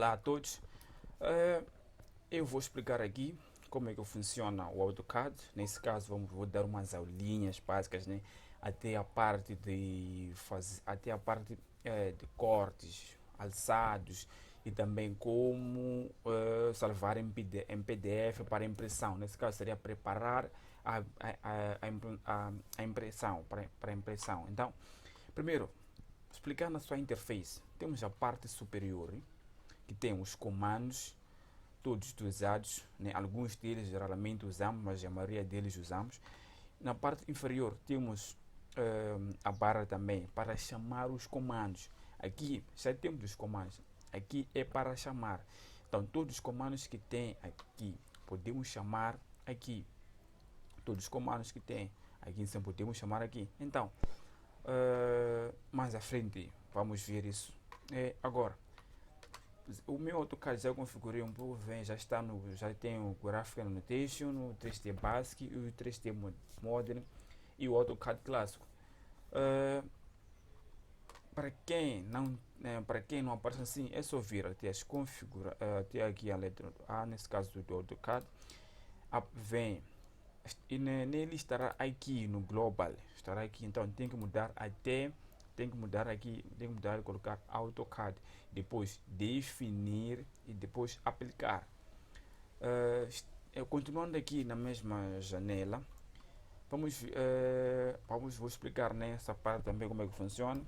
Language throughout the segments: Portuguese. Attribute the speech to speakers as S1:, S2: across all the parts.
S1: Olá a todos. Eh, eu vou explicar aqui como é que funciona o AutoCAD. Nesse caso, vou dar umas aulinhas básicas, né? Até a parte de fazer, até a parte de cortes, alçados e também como salvar em PDF para impressão. Nesse caso, seria preparar a impressão para impressão. Então, primeiro, explicar na sua interface, temos a parte superior, que tem os comandos todos usados, né? Alguns deles geralmente usamos, mas a maioria deles usamos. Na parte inferior temos a barra também para chamar os comandos. Aqui já temos os comandos. Aqui é para chamar. Então todos os comandos que tem aqui podemos chamar aqui. Todos os comandos que tem aqui sempre podemos chamar aqui. Então mais à frente vamos ver isso. Agora o meu AutoCAD já configurei um pouco, vem, já tem o Graphic Annotation, o 3D Basic, o 3D Modern e o AutoCAD clássico. Uh, para quem não aparece assim, é só vir até as configura, até aqui a letra A, nesse caso do AutoCAD, vem e nele estará aqui no global, estará aqui, então tem que mudar e colocar AutoCAD, depois definir e depois aplicar. Continuando aqui na mesma janela, vou explicar nessa parte também como é que funciona.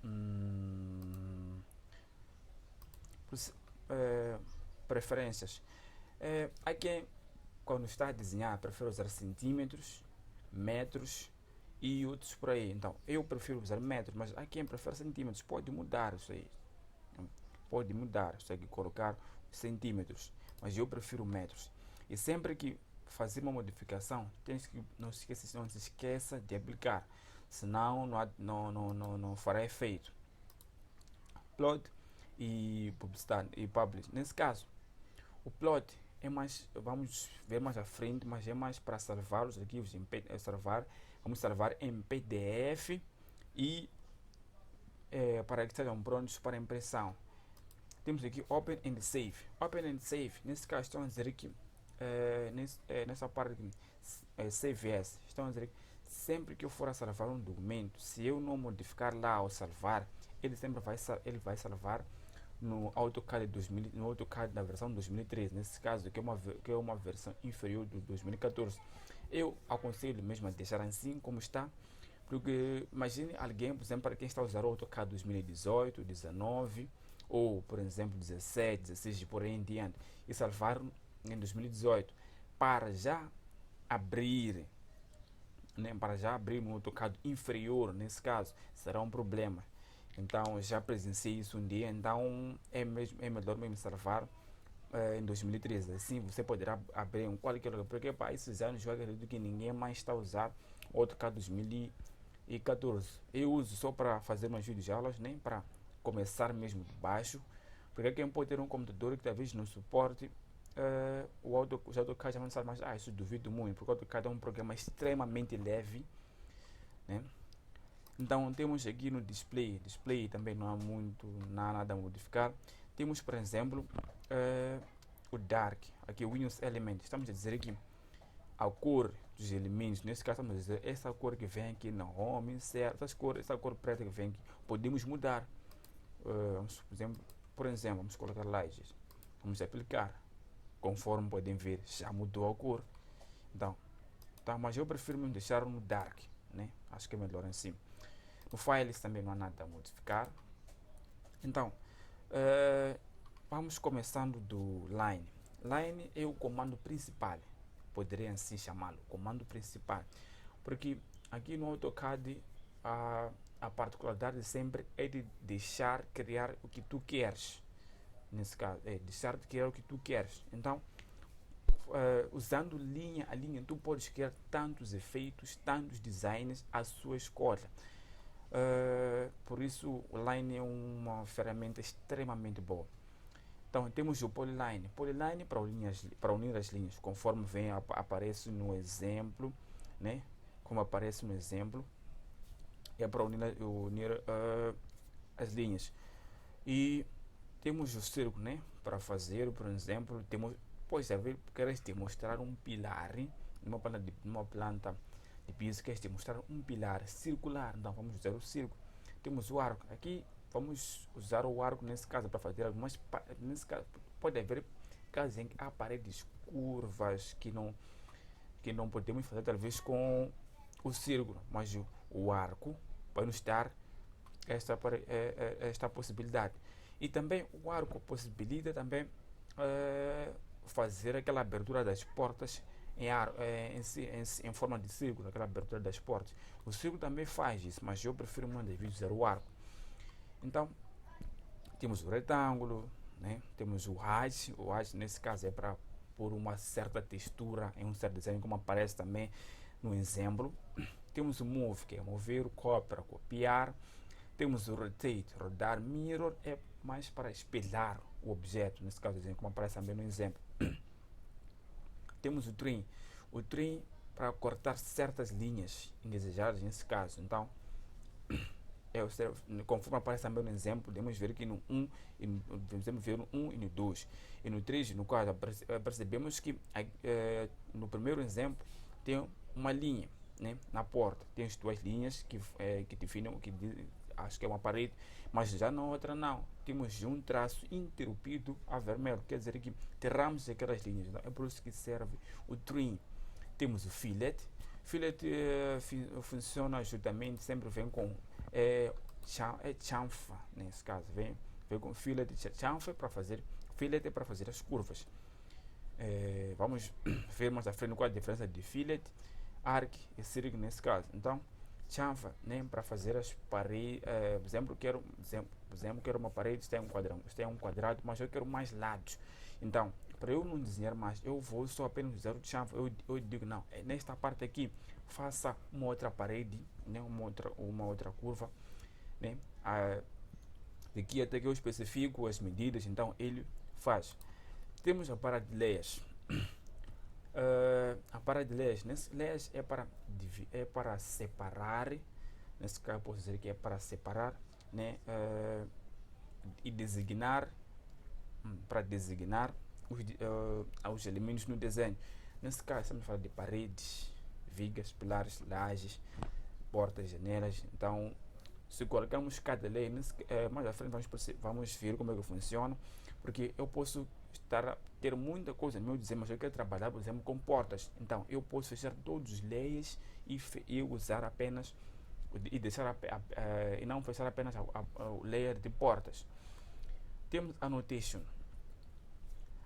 S1: Hum, Preferências. Há quem, quando está a desenhar, prefere usar centímetros, metros e outros por aí. Então, eu prefiro usar metros, mas há quem prefere centímetros. Pode mudar isso aí. Pode mudar, consegue colocar centímetros, mas eu prefiro metros. E sempre que fazer uma modificação, não se esqueça de aplicar, senão não fará efeito. Plot e publicidade e publish. Nesse caso, o plot é mais, vamos ver mais à frente, mas é mais para salvar os arquivos vamos salvar em PDF e para que estejam prontos para impressão. Temos aqui Open and Save. Open and Save, nesse caso estão a dizer que nessa parte aqui, Save As, estão a dizer que sempre que eu for a salvar um documento, se eu não modificar lá ao salvar, ele vai salvar no AutoCAD no AutoCAD da versão 2013, nesse caso que é uma versão inferior do 2014. Eu aconselho mesmo a deixar assim como está, porque imagine alguém, por exemplo, para quem está a usar o AutoCAD 2018, 19 ou por exemplo 17, 16 e por aí em diante, e salvar em 2018 para já abrir, né, para já abrir um AutoCAD inferior, nesse caso será um problema. Então já presenciei isso um dia, então é melhor mesmo salvar em 2013. Assim você poderá abrir em qualquer lugar, porque para esses anos eu acredito que ninguém mais está a usar o AutoCAD 2014. Eu uso só para fazer umas videoaulas, nem para começar mesmo de baixo, porque quem pode ter um computador que talvez não suporte os AutoCAD já não sabe mais. Isso duvido muito, porque o AutoCAD é um programa extremamente leve, né? Então temos aqui no display também não há nada a modificar. Temos por exemplo o Dark, aqui o Windows Element, estamos a dizer aqui a cor dos elementos, nesse caso estamos a dizer essa cor que vem aqui na Home, essa cor preta que vem aqui, podemos mudar. Por exemplo, vamos colocar lights, vamos aplicar, conforme podem ver, já mudou a cor. Então, tá, mas eu prefiro me deixar no Dark, né? Acho que é melhor assim. No Files também não há nada a modificar. Então, vamos começando do Line. Line é o comando principal, poderia assim chamá-lo, comando principal, porque aqui no AutoCAD a particularidade sempre é de deixar criar o que tu queres. Nesse caso, é deixar de criar o que tu queres. Então, usando linha a linha, tu podes criar tantos efeitos, tantos designs à sua escolha. Por isso, o Line é uma ferramenta extremamente boa. Então, temos o Polyline. Polyline para unir as linhas, conforme aparece no exemplo, né? Como aparece no exemplo, é para unir as linhas. E temos o círculo, né? Para fazer, por exemplo, temos, pois é, queres demonstrar um pilar numa planta de piso, queres demonstrar um pilar circular, então vamos usar o círculo. Temos o arco, aqui vamos usar o arco nesse caso para fazer algumas, nesse caso pode haver casos em que há paredes curvas que não podemos fazer talvez com o círculo, mas o arco vai nos dar esta possibilidade. E também o arco possibilita também fazer aquela abertura das portas em forma de círculo, aquela abertura das portas. O círculo também faz isso, mas eu prefiro muitas vezes usar o arco. Então, temos o retângulo, né? Temos o H nesse caso é para pôr uma certa textura em um certo desenho, como aparece também no exemplo. Temos o move, que é mover, o copy para copiar. Temos o rotate, rodar, mirror é mais para espelhar o objeto, nesse caso, como aparece também no exemplo. Temos o trim para cortar certas linhas indesejadas nesse caso. Então, conforme aparece também no exemplo, podemos ver que no 1, podemos ver no 1 e no 2. E no 3, no caso, percebemos que no primeiro exemplo tem uma linha, né, na porta. Tem as duas linhas que definem, acho que é uma parede, mas já na outra não. Temos um traço interrompido a vermelho, quer dizer que terramos aquelas linhas. Então, é por isso que serve o trim. Temos o fillet. Fillet funciona justamente, sempre vem com chanfa, nesse caso. Vem com fillet de chanfa para fazer, fillet para fazer as curvas. Vamos ver mais à frente qual a diferença de fillet, arc e círculo nesse caso. Então, chanfa, né, para fazer as paredes, por exemplo, quero uma parede, tem um quadrado, mas eu quero mais lados. Então, para eu não desenhar mais, eu vou só apenas usar o chanfa. Eu digo, não, nesta parte aqui, faça uma outra parede, né, uma outra curva, né, daqui até que eu especifico as medidas, então ele faz. Temos a parede de layers. A parede de layers é para separar, nesse caso posso dizer que é para separar, né, e designar, para designar os elementos no desenho. Nesse caso estamos falando de paredes, vigas, pilares, lajes, portas, janelas. Então, se colocarmos cada lei, mais à frente vamos ver como é que funciona, porque eu posso ter muita coisa no meu desenho, mas eu quero trabalhar, por exemplo, com portas. Então, eu posso fechar todos os layers e usar apenas e deixar e não fechar apenas o layer de portas. Temos annotation.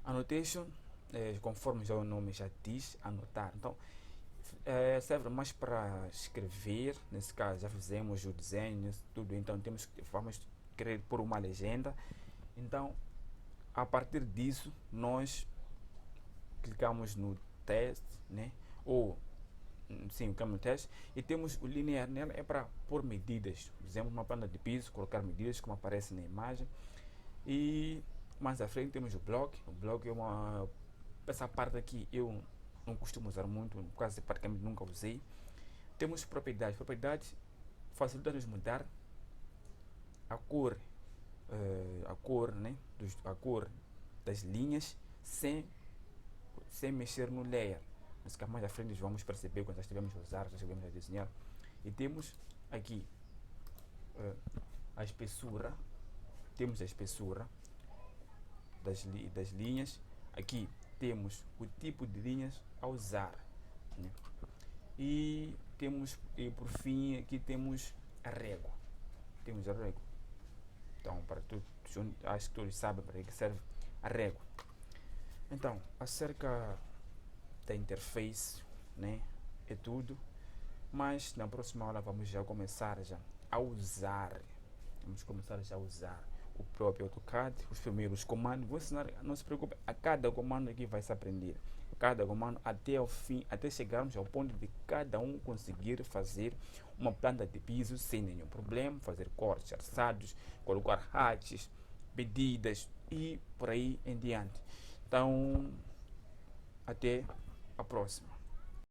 S1: Annotation, conforme já o nome já diz, anotar. Então, serve mais para escrever. Nesse caso, já fizemos o desenho, tudo. Então, vamos querer pôr uma legenda. Então, a partir disso, nós clicamos no teste, né? Ou sim, clicamos no teste e temos o linear. Nela é para pôr medidas. Por exemplo, uma planta de piso, colocar medidas como aparece na imagem. E mais à frente temos o block. O block é essa parte aqui eu não costumo usar muito, quase praticamente nunca usei. Temos propriedades. Propriedades facilita-nos mudar a cor, né, a cor das linhas sem mexer no layer. Mas que mais à frente vamos perceber quando já estivermos a usar, já estivermos a desenhar. E temos aqui a espessura. Temos a espessura das linhas. Aqui temos o tipo de linhas a usar, né? E por fim aqui temos a régua. Então, para todos, acho que todos sabem para que serve a régua. Então, acerca da interface, né, é tudo. Mas na próxima aula vamos já começar a usar. Vamos começar já a usar o próprio AutoCAD, os primeiros comandos. Vou ensinar, não se preocupe, a cada comando aqui vai se aprender. Cada comando até o fim, até chegarmos ao ponto de cada um conseguir fazer uma planta de piso sem nenhum problema, fazer cortes, alçados, colocar hatches, medidas e por aí em diante. Então, até a próxima.